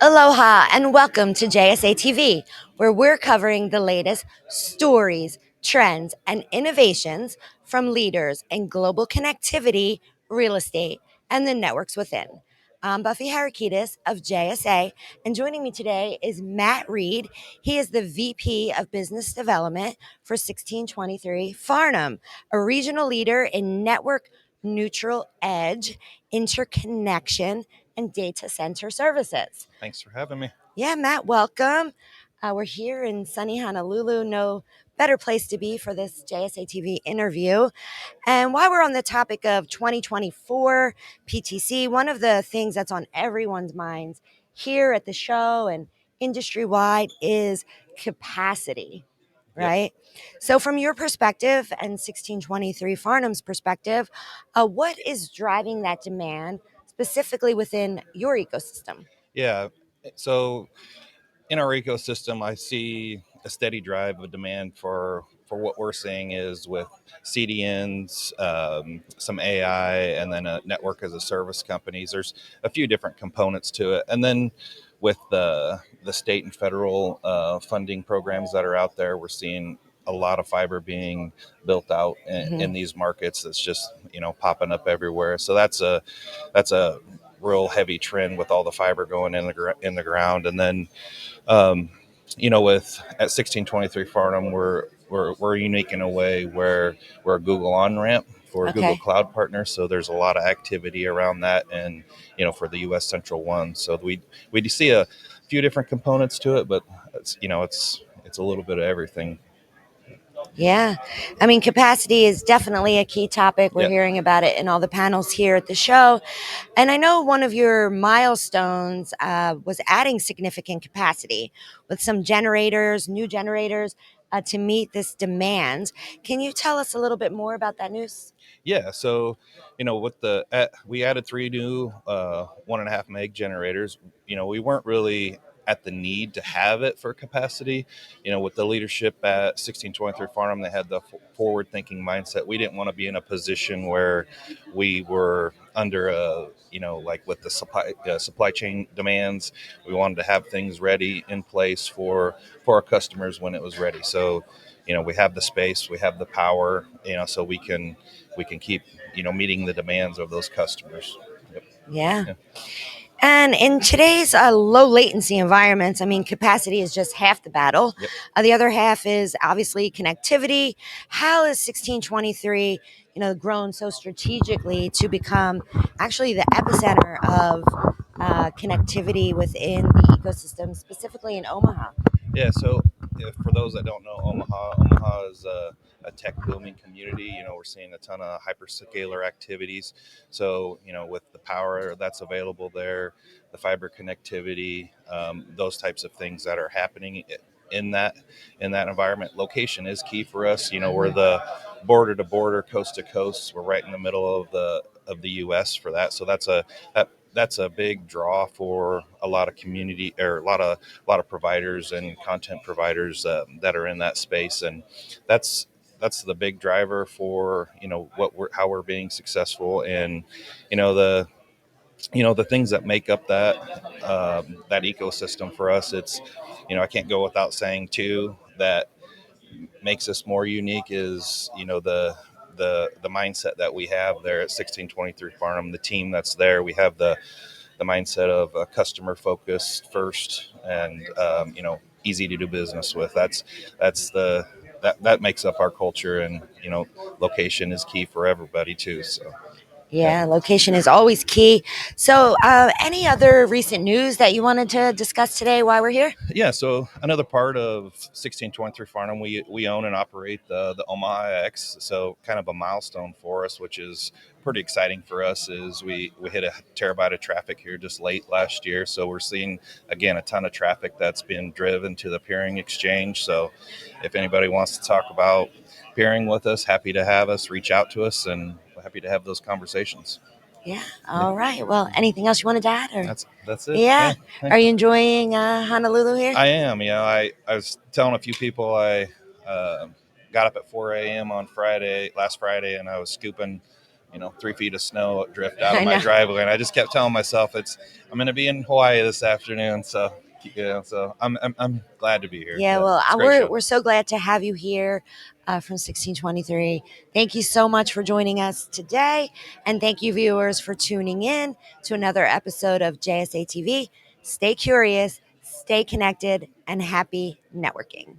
Aloha and welcome to JSA TV, where we're covering the latest stories, trends, and innovations from leaders in global connectivity, real estate, and the networks within. I'm Buffy Harakidas of JSA, and joining me today is Matt Reed. He is the VP of Business Development for 1623 Farnam, a regional leader in network neutral edge, interconnection, and data center services. Thanks for having me. Yeah, Matt, welcome. We're here in sunny Honolulu. No better place to be for this JSA TV interview. And while we're on the topic of 2024 PTC, one of the things that's on everyone's minds here at the show and industry wide is capacity, Yep. right? So, from your perspective and 1623 Farnam's perspective, what is driving that demand specifically within your ecosystem? Yeah. So in our ecosystem, I see a steady drive of demand for what we're seeing is with CDNs, some AI, and then a network as a service companies. There's a few different components to it, and then with the state and federal funding programs that are out there, we're seeing a lot of fiber being built out in these markets. That's just popping up everywhere. So that's a real heavy trend with all the fiber going in the ground, and then um, with at 1623 Farnham, we're unique in a way where we're a Google on ramp for Google Okay. Cloud partners. So there's a lot of activity around that, and for the U.S. Central One. So we see a few different components to it, but it's a little bit of everything. Yeah. I mean, capacity is definitely a key topic. We're Yeah. hearing about it in all the panels here at the show. And I know one of your milestones was adding significant capacity with some generators, new generators, to meet this demand. Can you tell us a little bit more about that news? Yeah, so with we added three new 1.5 meg generators. We weren't really at the need to have it for capacity. With the leadership at 1623 Farnham, they had the forward-thinking mindset. We didn't want to be in a position where we were under like with the supply chain demands. We wanted to have things ready in place for our customers when it was ready. So we have the space, we have the power, so we can keep meeting the demands of those customers. Yep. Yeah. Yeah. And in today's low latency environments, I mean, capacity is just half the battle. Yep. The other half is obviously connectivity. How is 1623, grown so strategically to become actually the epicenter of connectivity within the ecosystem, specifically in Omaha? Yeah. So for those that don't know, Omaha is a tech booming community. We're seeing a ton of hyperscaler activities. So with the power that's available there, the fiber connectivity, those types of things that are happening in that in that environment. Location is key for us. We're the border to border, coast to coast. We're right in the middle of the U.S. for that. So that's a big draw for a lot of community or a lot of providers and content providers that are in that space, and that's the big driver for how we're being successful, and the the things that make up that ecosystem for us. It's I can't go without saying too that makes us more unique is the mindset that we have there at 1623 Farnham, the team that's there. We have the mindset of a customer focused first, and easy to do business with. That makes up our culture, and location is key for everybody too. So yeah. Yeah, location is always key. So, any other recent news that you wanted to discuss today while we're here? Yeah, so another part of 1623 Farnham, we own and operate the Omaha X. So kind of a milestone for us, which is pretty exciting for us, is we hit a terabyte of traffic here just late last year. So we're seeing, again, a ton of traffic that's been driven to the peering exchange. So if anybody wants to talk about peering with us, happy to have us, reach out to us, and we're happy to have those conversations. Yeah. Yeah, All right. Well, anything else you wanted to add? Or that's it. yeah, Yeah. are you enjoying Honolulu here? I am. I was telling a few people I got up at 4 a.m. on last Friday, and I was scooping 3 feet of snow drift out I of my know. driveway, and I just kept telling myself I'm going to be in Hawaii this afternoon. So so I'm glad to be here. Yeah, Yeah, well, it's a great we're show. we're so glad to have you here from 1623. Thank you so much for joining us today, and thank you, viewers, for tuning in to another episode of JSA TV. Stay curious, stay connected, and happy networking.